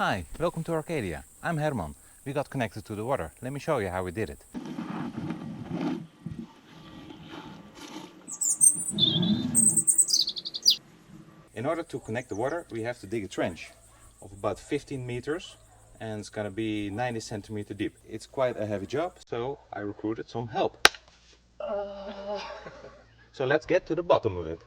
Hi, welcome to Arcadia. I'm Herman. We got connected to the water. Let me show you how we did it. In order to connect the water, we have to dig a trench of about 15 meters and it's gonna be 90 centimeter deep. It's quite a heavy job, so I recruited some help. So let's get to the bottom of it.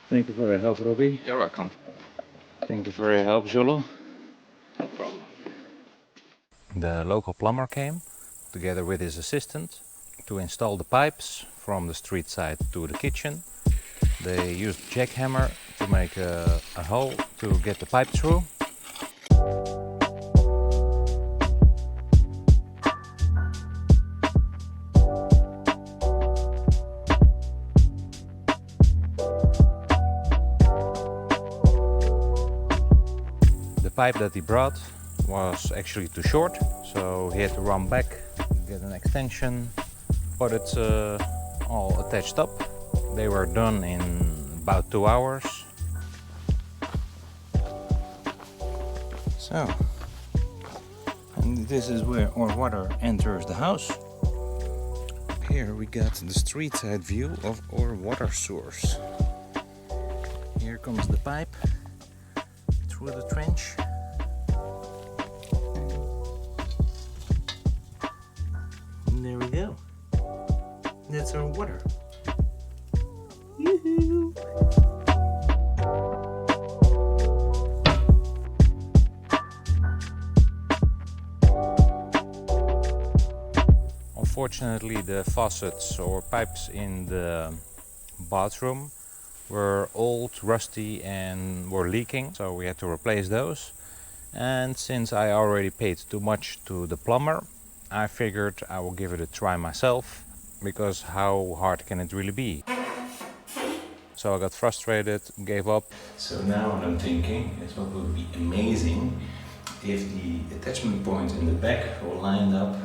Thank you for your help, Robbie. You're welcome. Thank you for your help, Jolo. No problem. The local plumber came, together with his assistant, to install the pipes from the street side to the kitchen. They used a jackhammer to make a hole to get the pipe through. The pipe that he brought was actually too short, so he had to run back, get an extension, but it's all attached up. They were done in about 2 hours. So, and this is where our water enters the house. Here we got the street side view of our water source. Here comes the pipe through the trench. And there we go. That's our water. Yoo-hoo! Unfortunately, the faucets or pipes in the bathroom were old, rusty and were leaking, so we had to replace those. And since I already paid too much to the plumber, I figured I will give it a try myself, because how hard can it really be? So I got frustrated, gave up. So now what I'm thinking is what would be amazing if the attachment points in the back were lined up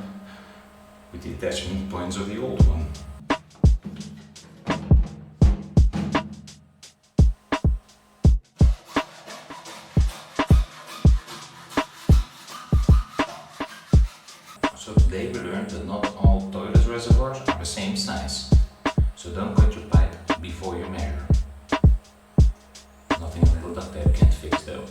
with the attachment points of the old one. So today we learned that not all toilet reservoirs are the same size. So don't cut your pipe before you measure. Nothing a little duct tape can't fix though.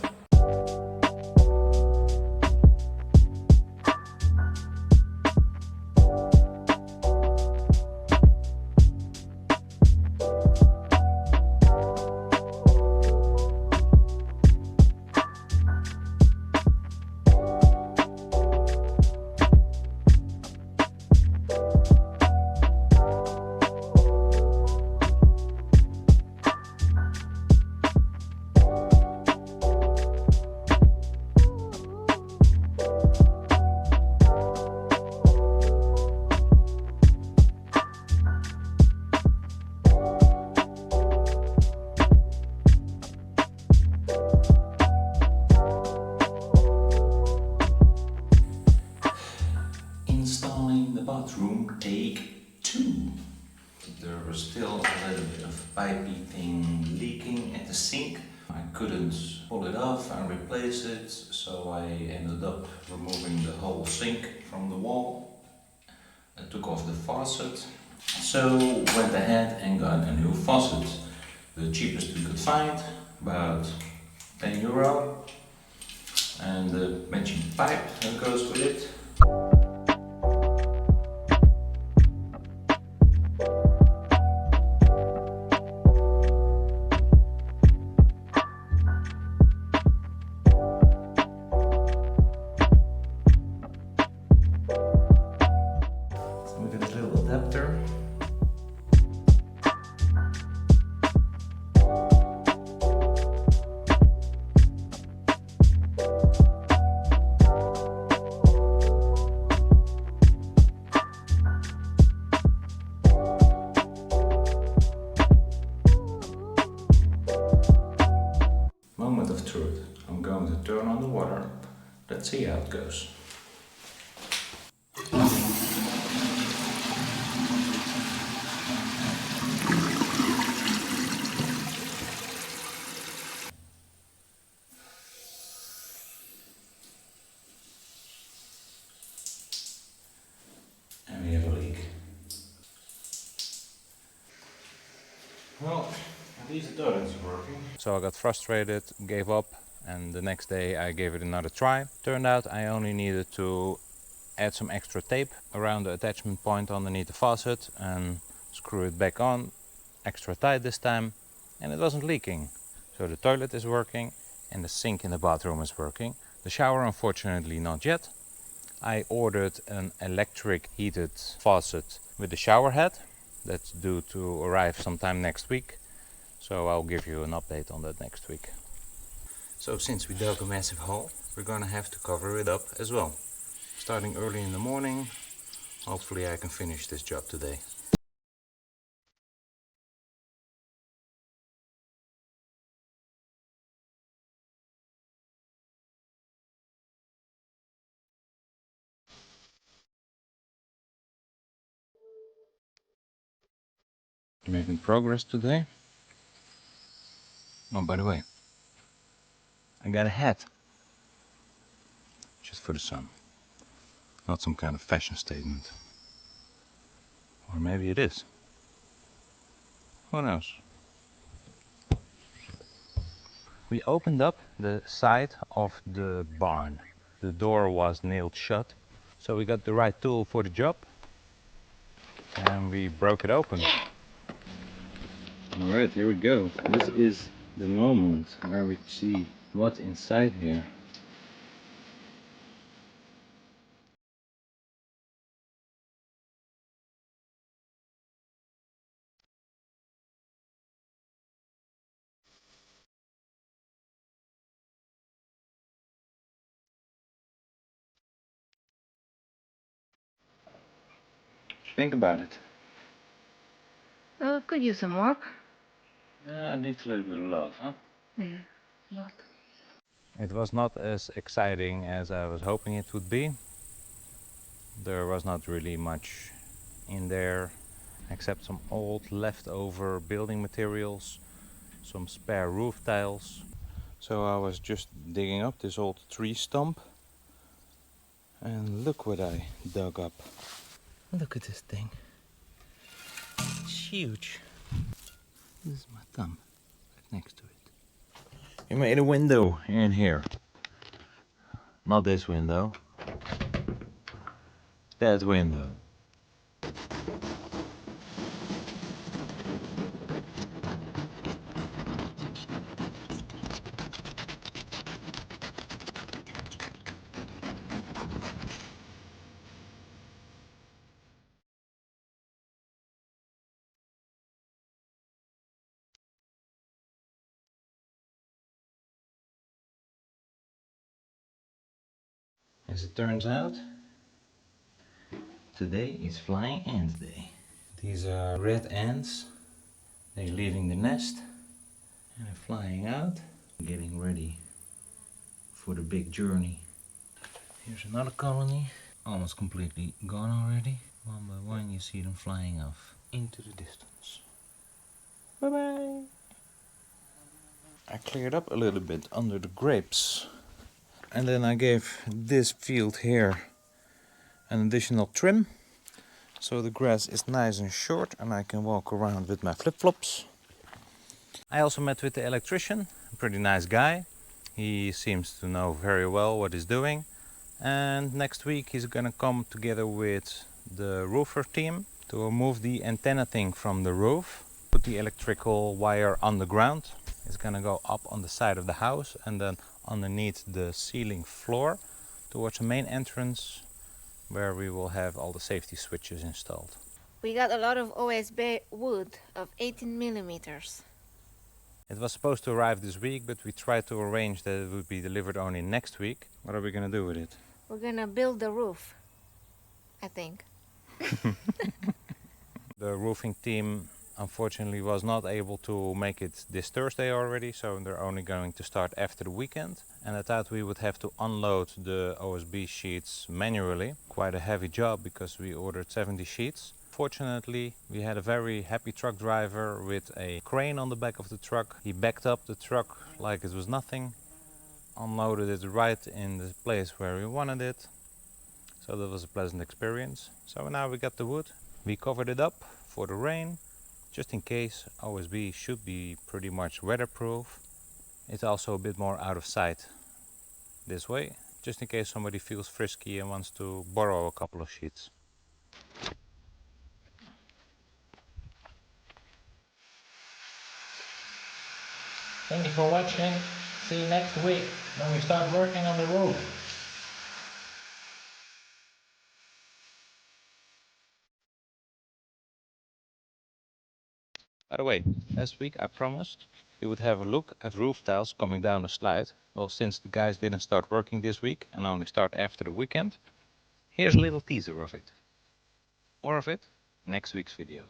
Bathroom take 2. There was still a little bit of pipey thing leaking at the sink. I couldn't pull it off and replace it, so I ended up removing the whole sink from the wall. I took off the faucet, so went ahead and got a new faucet. The cheapest we could find, about €10, and the matching pipe that goes with it. Look at this little adapter. Let's see how it goes. And we have a leak. Well, at least the toilet is working. So I got frustrated, gave up, and the next day I gave it another try. Turned out I only needed to add some extra tape around the attachment point underneath the faucet and screw it back on, extra tight this time, and it wasn't leaking. So the toilet is working and the sink in the bathroom is working. The shower unfortunately not yet. I ordered an electric heated faucet with the shower head. That's due to arrive sometime next week. So I'll give you an update on that next week. So since we dug a massive hole, we're gonna have to cover it up as well. Starting early in the morning, hopefully I can finish this job today. Making progress today. Oh, by the way, I got a hat. Just for the sun. Not some kind of fashion statement. Or maybe it is. Who knows? We opened up the side of the barn. The door was nailed shut. So we got the right tool for the job. And we broke it open. Alright, here we go. This is the moment where we see what's inside here. Think about it. Could use some work. Yeah, it needs a little bit of love, huh? Yeah, lot. It was not as exciting as I was hoping it would be. There was not really much in there except some old leftover building materials, some spare roof tiles. So I was just digging up this old tree stump and look what I dug up. Look at this thing. It's huge. This is my thumb right next to it. We made a window in here. Not this window. That window. As it turns out, today is Flying Ant Day. These are red ants. They're leaving the nest and they're flying out, getting ready for the big journey. Here's another colony, almost completely gone already. One by one you see them flying off into the distance. Bye bye! I cleared up a little bit under the grapes. And then I gave this field here an additional trim. So the grass is nice and short and I can walk around with my flip-flops. I also met with the electrician, a pretty nice guy. He seems to know very well what he's doing. And next week he's gonna come together with the roofer team to remove the antenna thing from the roof. Put the electrical wire underground. It's gonna go up on the side of the house and then underneath the ceiling floor towards the main entrance, where we will have all the safety switches installed. We got a lot of OSB wood of 18 millimeters. It was supposed to arrive this week, but we tried to arrange that it would be delivered only next week. What are we gonna do with it? We're gonna build the roof, I think. The roofing team unfortunately was not able to make it this Thursday already, so they're only going to start after the weekend. And I thought we would have to unload the OSB sheets manually. Quite a heavy job because we ordered 70 sheets. Fortunately, we had a very happy truck driver with a crane on the back of the truck. He backed up the truck like it was nothing, unloaded it right in the place where we wanted it. So that was a pleasant experience. So now we got the wood. We covered it up for the rain, just in case. OSB should be pretty much weatherproof. It's also a bit more out of sight this way, just in case somebody feels frisky and wants to borrow a couple of sheets. Thank you for watching. See you next week when we start working on the roof. By the way, last week I promised we would have a look at roof tiles coming down the slide. Well, since the guys didn't start working this week and only start after the weekend, here's a little teaser of it. More of it next week's video.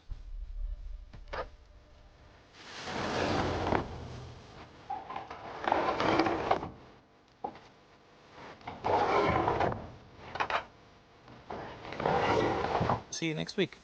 See you next week.